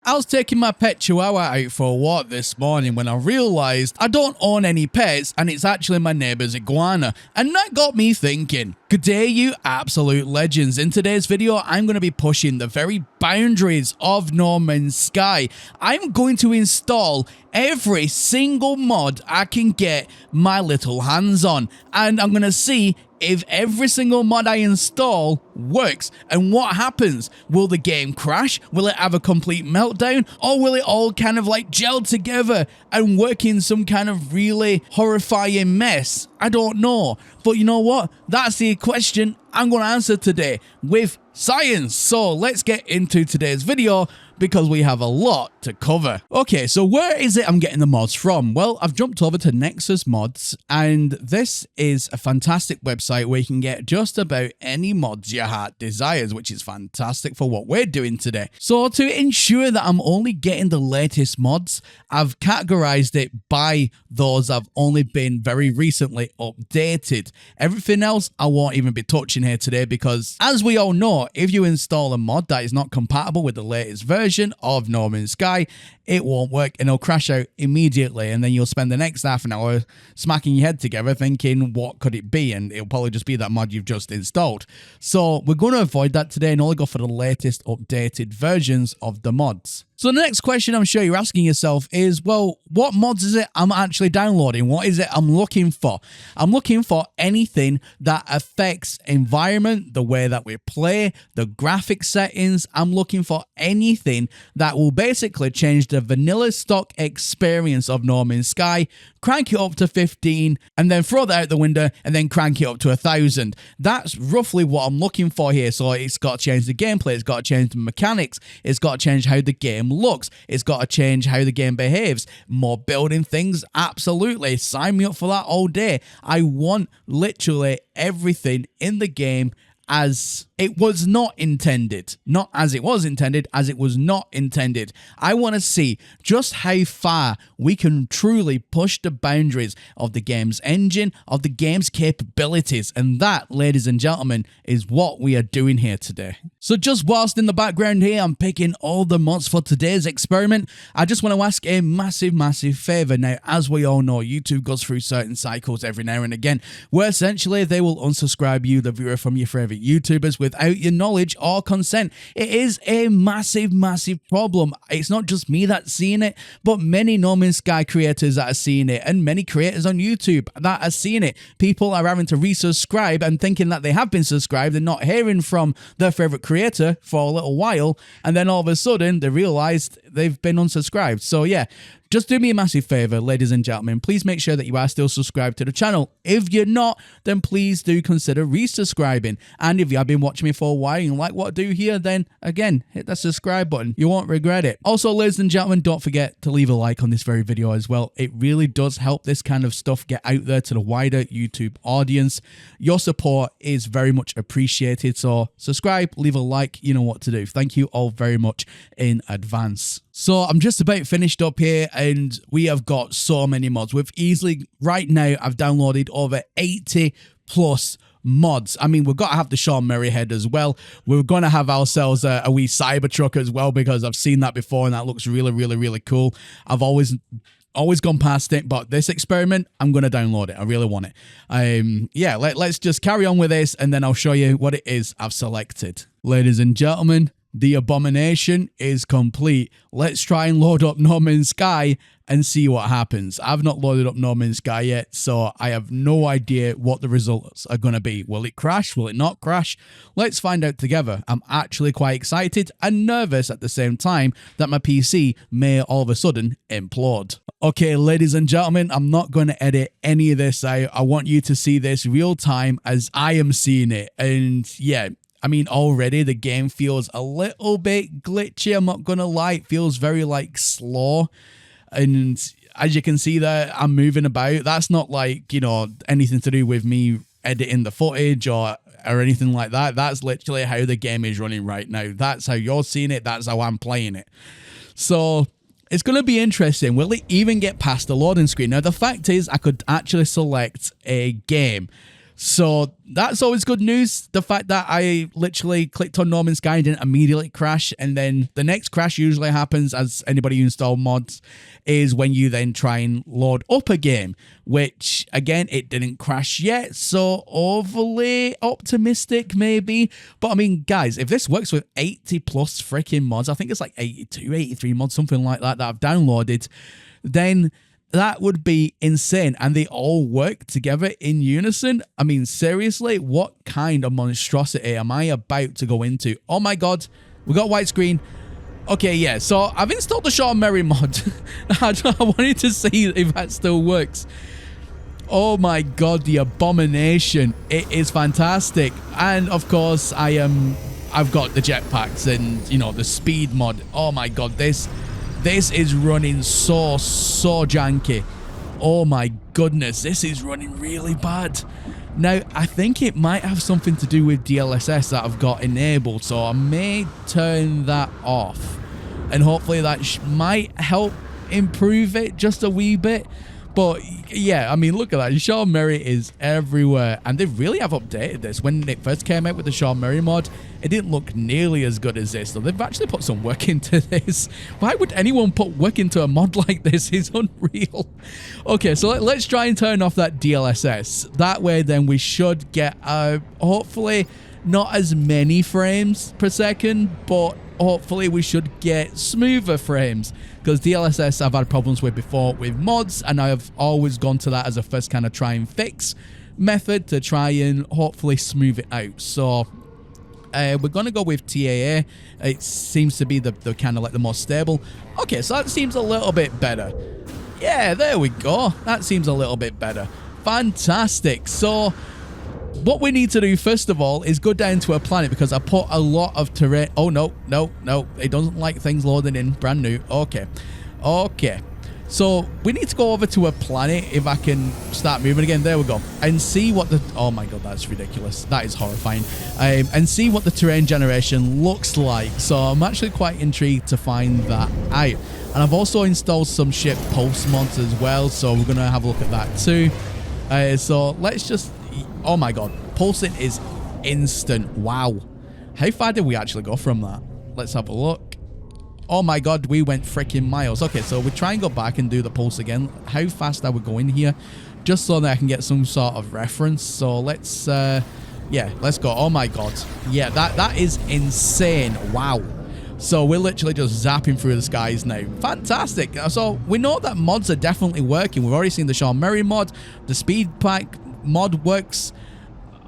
I was taking my pet chihuahua out for a walk this morning when I realised I don't own any pets and it's actually my neighbour's iguana, and that got me thinking. Good day, you absolute legends. In today's video, I'm going to be pushing the very boundaries of No Man's Sky. I'm going to install every single mod I can get my little hands on, and I'm going to see if every single mod I install works and what happens. Will the game crash? Will it have a complete meltdown? Or will it all kind of like gel together and work in some kind of really horrifying mess? I don't know. But you know what? That's the question I'm going to answer today with science. So let's get into today's video because we have a lot to cover. Okay, so where is it I'm getting the mods from? Well, I've jumped over to Nexus Mods, and this is a fantastic website where you can get just about any mods your heart desires, which is fantastic for what we're doing today. So to ensure that I'm only getting the latest mods, I've categorized it by those I've only been very recently updated. Everything else I won't even be touching here today because, as we all know, if you install a mod that is not compatible with the latest version of No Man's Sky, it won't work and it'll crash out immediately, and then you'll spend the next half an hour smacking your head together thinking what could it be, and it'll probably just be that mod you've just installed. So we're going to avoid that today and only go for the latest updated versions of the mods. So the next question I'm sure you're asking yourself is, well, what mods is it I'm actually downloading? What is it I'm looking for? I'm looking for anything that affects environment, the way that we play, the graphic settings. I'm looking for anything that will basically change the vanilla stock experience of No Man's Sky, crank it up to 15, and then throw that out the window, and then crank it up to 1,000. That's roughly what I'm looking for here. So it's got to change the gameplay, it's got to change the mechanics, it's got to change how the game looks, it's got to change how the game behaves. More building things, absolutely. Sign me up for that all day. I want literally everything in the game as it was not intended. Not as it was intended, as it was not intended. I want to see just how far we can truly push the boundaries of the game's engine, of the game's capabilities. And that, ladies and gentlemen, is what we are doing here today. So just whilst in the background here, I'm picking all the mods for today's experiment, I just want to ask a massive favor. Now, as we all know, YouTube goes through certain cycles every now and again, where essentially they will unsubscribe you, the viewer, from your favorite YouTubers without your knowledge or consent. It is a massive problem. It's not just me that's seeing it, but many No Man's Sky creators that are seeing it, and many creators on YouTube that are seeing it. People are having to resubscribe and thinking that they have been subscribed and not hearing from their favorite creator for a little while, and then all of a sudden they realized they've been unsubscribed. So yeah, just do me a massive favor, ladies and gentlemen. Please make sure that you are still subscribed to the channel. If you're not, then please do consider resubscribing. And if you have been watching me for a while and like what I do here, then again, hit that subscribe button. You won't regret it. Also, ladies and gentlemen, don't forget to leave a like on this very video as well. It really does help this kind of stuff get out there to the wider YouTube audience. Your support is very much appreciated. So subscribe, leave a like, you know what to do. Thank you all very much in advance. So I'm just about finished up here, and we have got so many mods. We've easily, right now, I've downloaded over 80 plus mods. I mean, we've got to have the Sean Merryhead as well. We're going to have ourselves a wee cybertruck as well, because I've seen that before and that looks really cool. I've always gone past it, but this experiment, I'm going to download it. I really want it. Yeah, let's just carry on with this, and then I'll show you what it is I've selected. Ladies and gentlemen, the abomination is complete. Let's try and load up No Man's Sky and see what happens. I've not loaded up No Man's Sky yet, so I have no idea what the results are going to be. Will it crash? Will it not crash? Let's find out together. I'm actually quite excited and nervous at the same time that my PC may all of a sudden implode. Okay, ladies and gentlemen, I'm not going to edit any of this out. I want you to see this real time as I am seeing it. And yeah, I mean, already the game feels a little bit glitchy, I'm not gonna lie. It feels very like slow, and as you can see there, I'm moving about. That's not like, you know, anything to do with me editing the footage or anything like that. That's literally how the game is running right now. That's how you're seeing it, that's how I'm playing it. So it's going to be interesting. Will it even get past the loading screen? Now, the fact is, I could actually select a game. So that's always good news. The fact that I literally clicked on No Man's Sky and didn't immediately crash, and then the next crash usually happens, as anybody who installed mods, is when you then try and load up a game, which again, it didn't crash yet, so overly optimistic maybe. But I mean, guys, if this works with 80 plus freaking mods, I think it's like 82, 83 mods, something like that I've downloaded, then that would be insane, and they all work together in unison. I mean, seriously, what kind of monstrosity am I about to go into? Oh my god, we got white screen. Okay, yeah, so I've installed the Sean Merry mod. I wanted to see if that still works. Oh my god, the abomination. It is fantastic. And of course, I've got the jetpacks and, you know, the speed mod. Oh my god, this is running so janky. Oh my goodness, this is running really bad. Now, I think it might have something to do with DLSS that I've got enabled, so I may turn that off. And hopefully that might help improve it just a wee bit. But yeah, I mean, look at that. Sean Merry is everywhere. And they really have updated this. When it first came out with the Sean Merry mod, it didn't look nearly as good as this. So they've actually put some work into this. Why would anyone put work into a mod like this? It's unreal. Okay, so let's try and turn off that DLSS. That way, then we should get, hopefully, not as many frames per second, but hopefully we should get smoother frames, because DLSS I've had problems with before with mods, and I've always gone to that as a first kind of try and fix method to try and hopefully smooth it out. So we're going to go with TAA. It seems to be the kind of like the most stable. Okay, so that seems a little bit better. Yeah, there we go. That seems a little bit better. Fantastic. So what we need to do first of all is go down to a planet, because I put a lot of terrain. Oh, no. It doesn't like things loading in brand new. Okay. So we need to go over to a planet, if I can start moving again. There we go. And see what the... Oh my god, that's ridiculous. That is horrifying. And see what the terrain generation looks like. So I'm actually quite intrigued to find that out. And I've also installed some ship pulse mods as well, so we're going to have a look at that too. So let's just... Oh my god, pulsing is instant. Wow. How far did we actually go from that? Let's have a look. Oh my god, we went freaking miles. Okay, so we try and go back and do the pulse again. How fast are we going here? Just so that I can get some sort of reference. So let's, yeah, let's go. Oh my god. Yeah, that is insane. Wow. So we're literally just zapping through the skies now. Fantastic. So we know that mods are definitely working. We've already seen the Sean Merry mod. The speed pack mod works.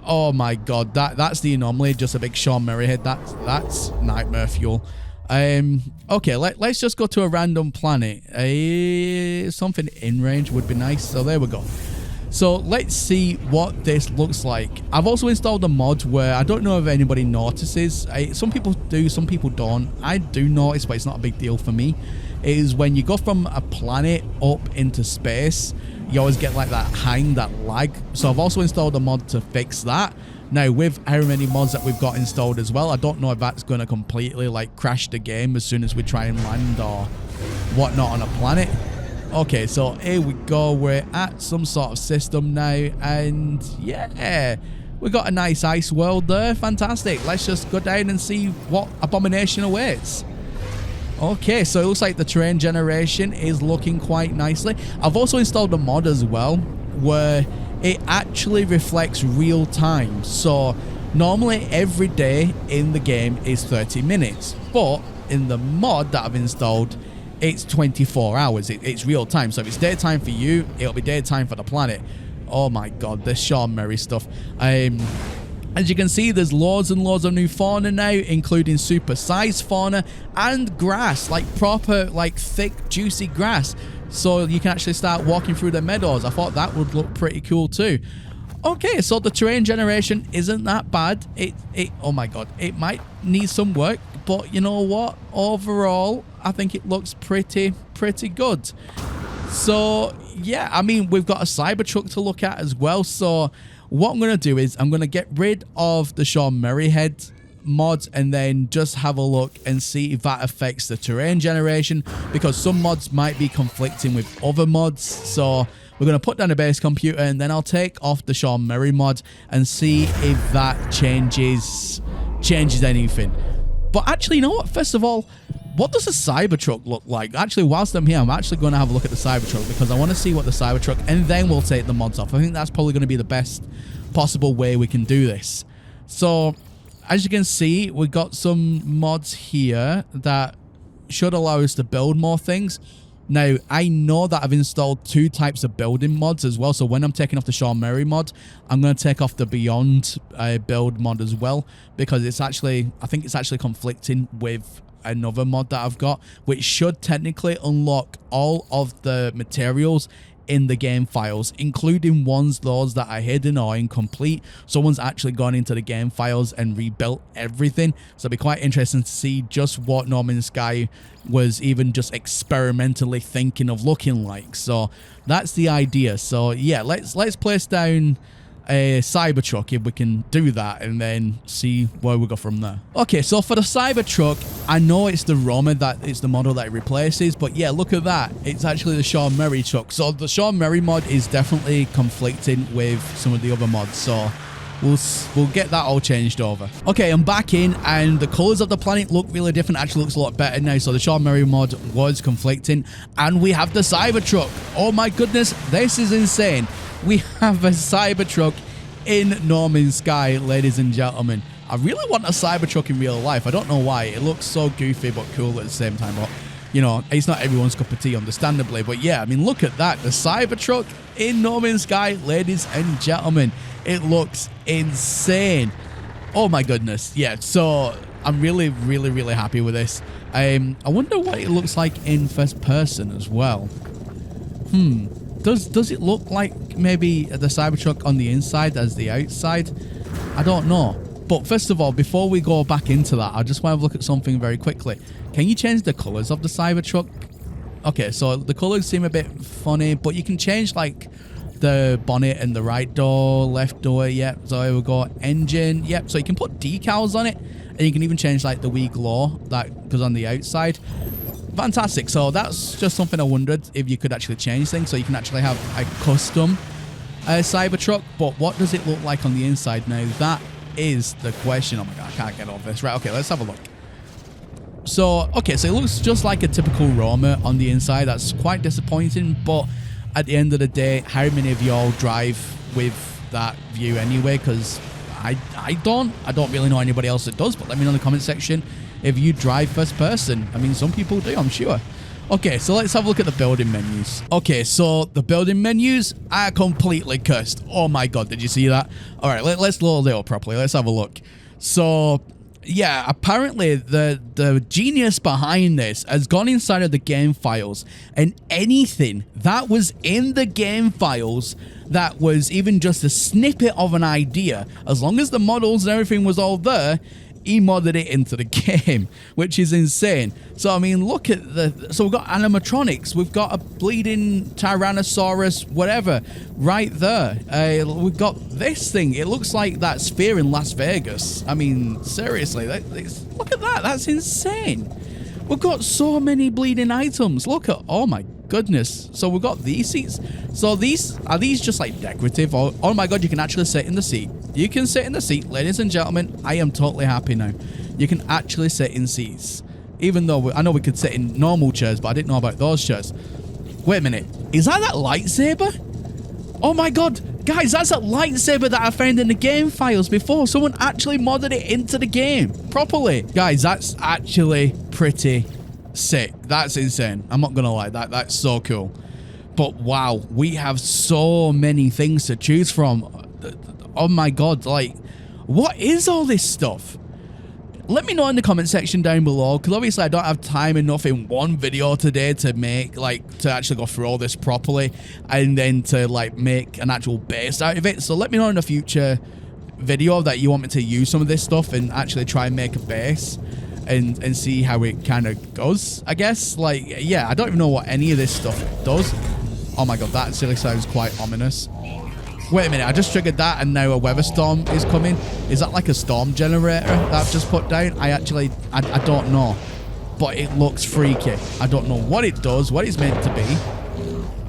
Oh my god, that's the anomaly. Just a big Sean Merry head. That's nightmare fuel. Okay, let's just go to a random planet. Something in range would be nice. So there we go. So let's see what this looks like. I've also installed a mod where I don't know if anybody notices. Some people do, some people don't. I do notice, but it's not a big deal for me. It is when you go from a planet up into space, you always get like that hang, that lag. So I've also installed a mod to fix that. Now, with how many mods that we've got installed as well, I don't know if that's going to completely like crash the game as soon as we try and land or whatnot on a planet. Okay, so here we go. We're at some sort of system now, and yeah, we got a nice ice world there. Fantastic. Let's just go down and see what abomination awaits. Okay, so it looks like the terrain generation is looking quite nicely. I've also installed a mod as well where it actually reflects real time. So normally every day in the game is 30 minutes, but in the mod that I've installed, it's 24 hours. It's real time. So if it's daytime for you, it'll be daytime for the planet. Oh my god, this Sean Merry stuff. As you can see, there's loads and loads of new fauna now, including super-sized fauna and grass, like proper, like thick, juicy grass. So you can actually start walking through the meadows. I thought that would look pretty cool too. Okay, so the terrain generation isn't that bad. Oh my god, it might need some work, but you know what? Overall, I think it looks pretty good. So yeah, I mean, we've got a cybertruck to look at as well. So what I'm going to do is I'm going to get rid of the Sean Merry head mods and then just have a look and see if that affects the terrain generation, because some mods might be conflicting with other mods. So We're going to put down a base computer, and then I'll take off the Sean Murray mod and see if that changes anything. But actually, you know what? First of all, what does a Cybertruck look like? Actually, whilst I'm here, I'm actually going to have a look at the Cybertruck because I want to see what the Cybertruck, and then we'll take the mods off. I think that's probably going to be the best possible way we can do this. So, as you can see, we've got some mods here that should allow us to build more things. Now, I know that I've installed 2 types of building mods as well. So when I'm taking off the Sean Murray mod, I'm going to take off the Beyond build mod as well, because it's actually, I think it's actually conflicting with another mod that I've got, which should technically unlock all of the materials in the game files, including those that are hidden or incomplete. Someone's actually gone into the game files and rebuilt everything, so it'll be quite interesting to see just what No Man's Sky was even just experimentally thinking of looking like. So that's the idea. So yeah, let's place down a Cybertruck if we can do that, and then see where we go from there. Okay, so for the Cybertruck, I know it's the Roma that is the model that it replaces, but yeah, look at that. It's actually the Sean Murray truck. So the Sean Murray mod is definitely conflicting with some of the other mods, so we'll get that all changed over. Okay, I'm back in, and the colors of the planet look really different. Actually looks a lot better now. So the Sean Murray mod was conflicting, and we have the Cybertruck. Oh my goodness, this is insane. We have a Cybertruck in No Man's Sky, ladies and gentlemen. I really want a Cybertruck in real life. I don't know why. It looks so goofy but cool at the same time. But, you know, it's not everyone's cup of tea, understandably. But yeah, I mean, look at that. The Cybertruck in No Man's Sky, ladies and gentlemen. It looks insane. Oh my goodness. Yeah, so I'm really, really, really happy with this. I wonder what it looks like in first person as well. Does it look like maybe the Cybertruck on the inside as the outside? I don't know. But first of all, before we go back into that, I just want to look at something very quickly. Can you change the colors of the Cybertruck? Okay, so the colors seem a bit funny, but you can change like the bonnet and the right door, left door. Yep, so here we go. Engine. Yep, so you can put decals on it, and you can even change like the wee glow that goes on the outside. Fantastic. So that's just something I wondered if you could actually change things, so you can actually have a custom Cybertruck. But what does it look like on the inside now? That is the question. Oh my god, I can't get all this. Right, okay, let's have a look. So, okay, so it looks just like a typical Roma on the inside. That's quite disappointing, but at the end of the day, how many of y'all drive with that view anyway? Because I don't really know anybody else that does, but let me know in the comment section if you drive first person. I mean, some people do, I'm sure. Okay, so let's have a look at the building menus. Okay, so the building menus are completely cursed. Oh my god, did you see that? All right, let's load it up properly. Let's have a look. So yeah, apparently the genius behind this has gone inside of the game files, and anything that was in the game files that was even just a snippet of an idea, as long as the models and everything was all there, he modded it into the game, which is insane. So, I mean, look at so we've got animatronics, we've got a bleeding Tyrannosaurus, whatever, right there. We've got this thing. It looks like that sphere in Las Vegas. I mean, seriously, look at that. That's insane. We've got so many bleeding items. Look at, oh my goodness. So we've got these seats. So are these just like decorative? Oh my god, you can actually sit in the seat. You can sit in the seat, ladies and gentlemen. I am totally happy now. You can actually sit in seats. Even though I know we could sit in normal chairs, but I didn't know about those chairs. Wait a minute. Is that lightsaber? Oh my god. Guys, that's a lightsaber that I found in the game files before. Someone actually modded it into the game properly. Guys, that's actually pretty sick. That's insane. I'm not gonna lie. That's so cool. But wow, we have so many things to choose from. Oh my god, like, what is all this stuff? Let me know in the comment section down below, because obviously I don't have time enough in one video today to make, like, to actually go through all this properly, and then to, like, make an actual base out of it. So let me know in a future video that you want me to use some of this stuff and actually try and make a base and see how it kind of goes, I guess. Like, yeah, I don't even know what any of this stuff does. Oh my god, that seriously sounds quite ominous. Wait a minute, I just triggered that and now a weather storm is coming. Is that like a storm generator that I've just put down? I don't know. But it looks freaky. I don't know what it does, what it's meant to be.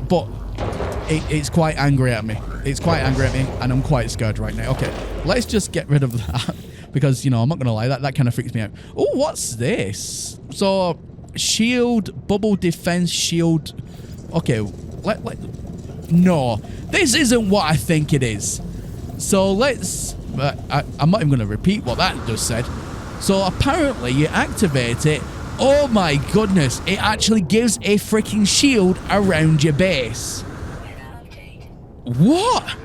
But It's quite angry at me. It's quite angry at me, and I'm quite scared right now. Okay, let's just get rid of that because, you know, I'm not gonna lie, that kind of freaks me out. Oh, what's this? So, shield, bubble defense shield. Okay, no, this isn't what I think it is. So let's. I'm not even gonna repeat what that just said. So apparently, you activate it. Oh my goodness! It actually gives a freaking shield around your base. What?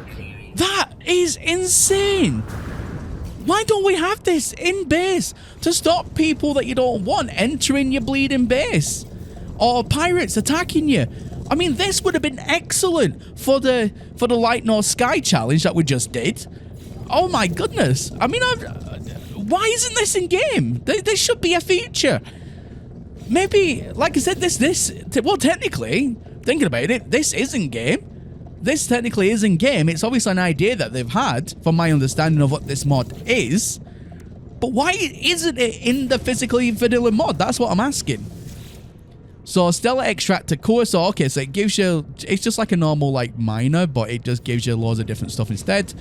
That is insane. Why don't we have this in base to stop people that you don't want entering your bleeding base or pirates attacking you? I mean, this would have been excellent for the Light North Sky challenge that we just did. Oh my goodness! I mean, why isn't this in game? This should be a feature. Maybe, like I said, well, technically, thinking about it, this is in game. This technically is in game. It's obviously an idea that they've had, from my understanding of what this mod is. But why isn't it in the physically vanilla mod? That's what I'm asking. So, Stellar Extractor Core. So, okay, so it gives you... It's just like a normal, like, miner, but it just gives you loads of different stuff instead.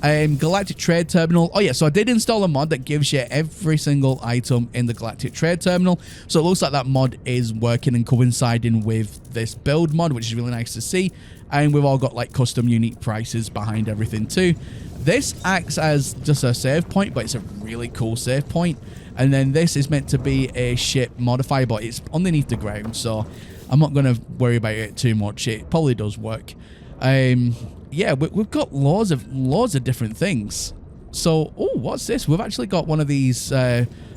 Galactic Trade Terminal. Oh, yeah, so I did install a mod that gives you every single item in the Galactic Trade Terminal. So, it looks like that mod is working and coinciding with this build mod, which is really nice to see. And we've all got, like, custom unique prices behind everything, too. This acts as just a save point, but it's a really cool save point. And then this is meant to be a ship modifier, but it's underneath the ground, so I'm not going to worry about it too much. It probably does work. Yeah, we've got loads of different things. So, oh, what's this? We've actually got one of these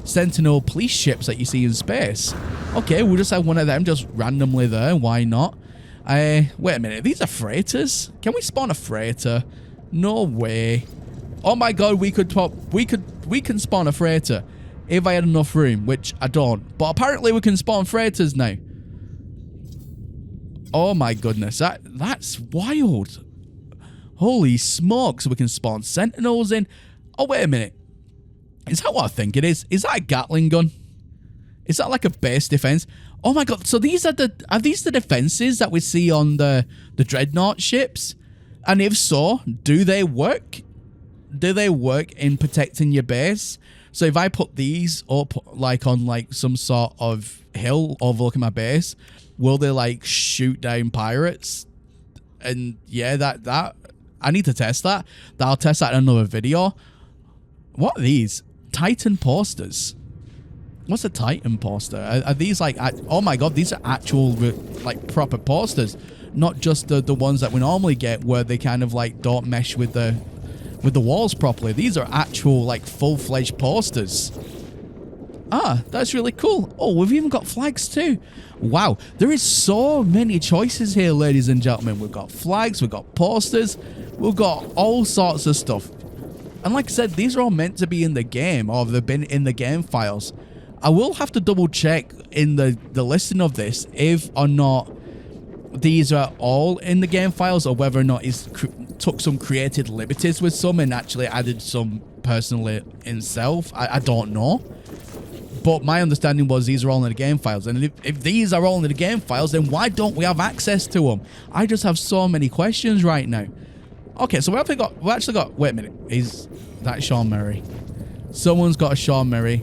Sentinel police ships that you see in space. Okay, we'll just have one of them just randomly there. Why not? Wait a minute. These are freighters? Can we spawn a freighter? No way. Oh my god, we can spawn a freighter if I had enough room, which I don't. But apparently we can spawn freighters now. Oh my goodness, that's wild. Holy smokes, we can spawn sentinels in. Oh, wait a minute. Is that what I think it is? Is that a Gatling gun? Is that like a base defense? Oh my god, so these are these the defenses that we see on the Dreadnought ships? And if so, do they work? Do they work in protecting your base? So if I put these up like on like some sort of hill overlooking my base, will they like shoot down pirates? And yeah, that I need to test that. I'll test that in another video. What are these? Titan posters. What's a Titan poster? Are these like, oh my god, these are actual like proper posters, not just the ones that we normally get where they kind of like don't mesh with the walls properly. These are actual like full-fledged posters. Ah, that's really cool. Oh, we've even got flags too. Wow, there is so many choices here, ladies and gentlemen. We've got flags, we've got posters, we've got all sorts of stuff. And like I said, these are all meant to be in the game, or they've been in the game files. I will have to double check in the listing of this if or not these are all in the game files, or whether or not he's took some creative liberties with some and actually added some personally himself. I don't know. But my understanding was these are all in the game files. And if these are all in the game files, then why don't we have access to them? I just have so many questions right now. Okay, so we actually got, wait a minute. Is that Sean Murray? Someone's got a Sean Murray.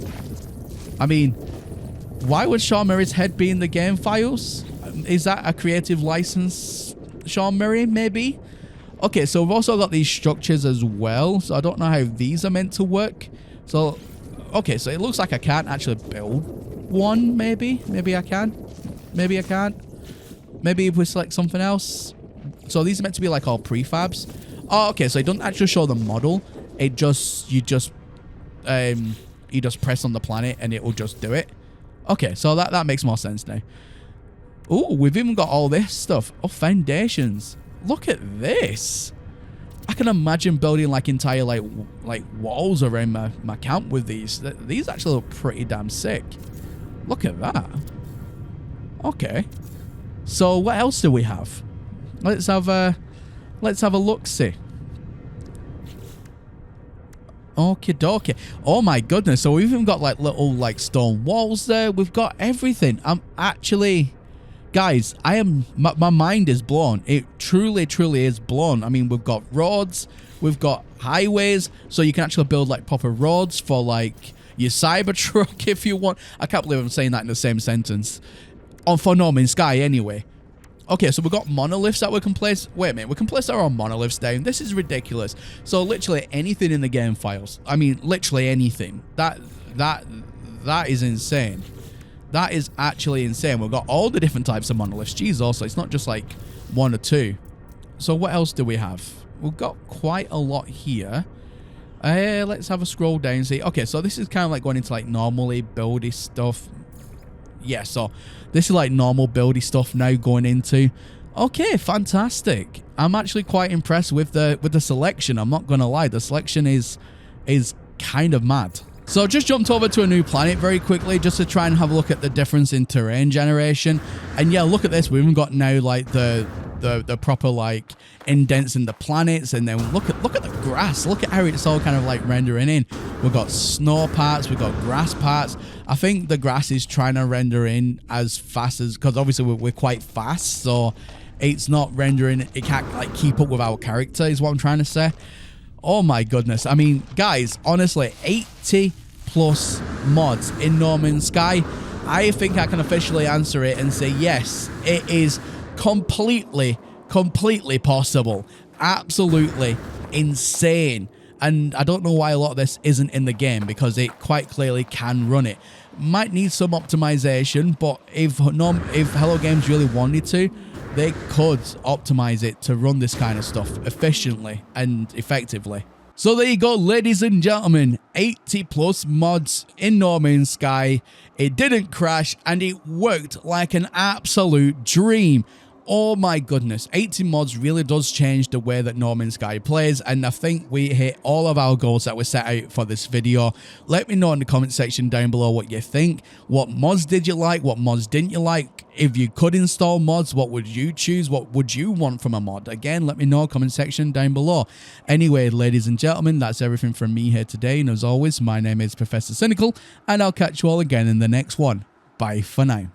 I mean, why would Sean Murray's head be in the game files? Is that a creative license, Sean Murray, maybe? Okay, so we've also got these structures as well. So I don't know how these are meant to work. So, okay, so it looks like I can't actually build one, maybe. Maybe I can. Maybe I can't. Maybe if we select something else. So these are meant to be like all prefabs. Oh, okay, so it doesn't actually show the model. It just, you just press on the planet and it will just do it. Okay, so that makes more sense now. Oh, we've even got all this stuff. Oh, foundations. Look at this. I can imagine building like entire like walls around my camp with these. These actually look pretty damn sick. Look at that. Okay. So what else do we have? Let's have a look-see. Okie dokie. Oh my goodness. So we've even got like little like stone walls there. We've got everything. I'm actually Guys, my mind is blown. It truly, truly is blown. I mean, we've got roads, we've got highways, so you can actually build like proper roads for like your cybertruck if you want. I can't believe I'm saying that in the same sentence. For No Man's Sky anyway. Okay, so we've got monoliths that we can place. Wait a minute, we can place our own monoliths down. This is ridiculous. So literally anything in the game files. I mean, literally anything. That is insane. That is actually insane. We've got all the different types of monoliths. Jeez, also, it's not just like one or two. So what else do we have? We've got quite a lot here. Let's have a scroll down and see. Okay, so this is kind of like going into like normally buildy stuff. Yeah, so this is like normal buildy stuff now going into. Okay, fantastic. I'm actually quite impressed with the selection. I'm not gonna lie, the selection is kind of mad. So I just jumped over to a new planet very quickly just to try and have a look at the difference in terrain generation. And yeah, look at this. We've even got now like the proper like indents in the planets, and then look at the grass. Look at how it's all kind of like rendering in. We've got snow parts, we've got grass parts. I think the grass is trying to render in as fast as, because obviously we're quite fast, so it's not rendering, it can't like keep up with our character is what I'm trying to say. Oh my goodness. I mean, guys, honestly, 80 plus mods in No Man's Sky. I think I can officially answer it and say yes, it is completely possible. Absolutely insane. And I don't know why a lot of this isn't in the game, because it quite clearly can run it. Might need some optimization, but if Hello Games really wanted to, they could optimize it to run this kind of stuff efficiently and effectively. So there you go, ladies and gentlemen, 80 plus mods in No Man's Sky. It didn't crash and it worked like an absolute dream. Oh my goodness, 80 mods really does change the way that No Man's Sky plays, and I think we hit all of our goals that we set out for this video. Let me know in the comment section down below what you think. What mods did you like? What mods didn't you like? If you could install mods, what would you choose? What would you want from a mod? Again, let me know in the comment section down below. Anyway, ladies and gentlemen, that's everything from me here today, and as always, my name is Professor Cynical, and I'll catch you all again in the next one. Bye for now.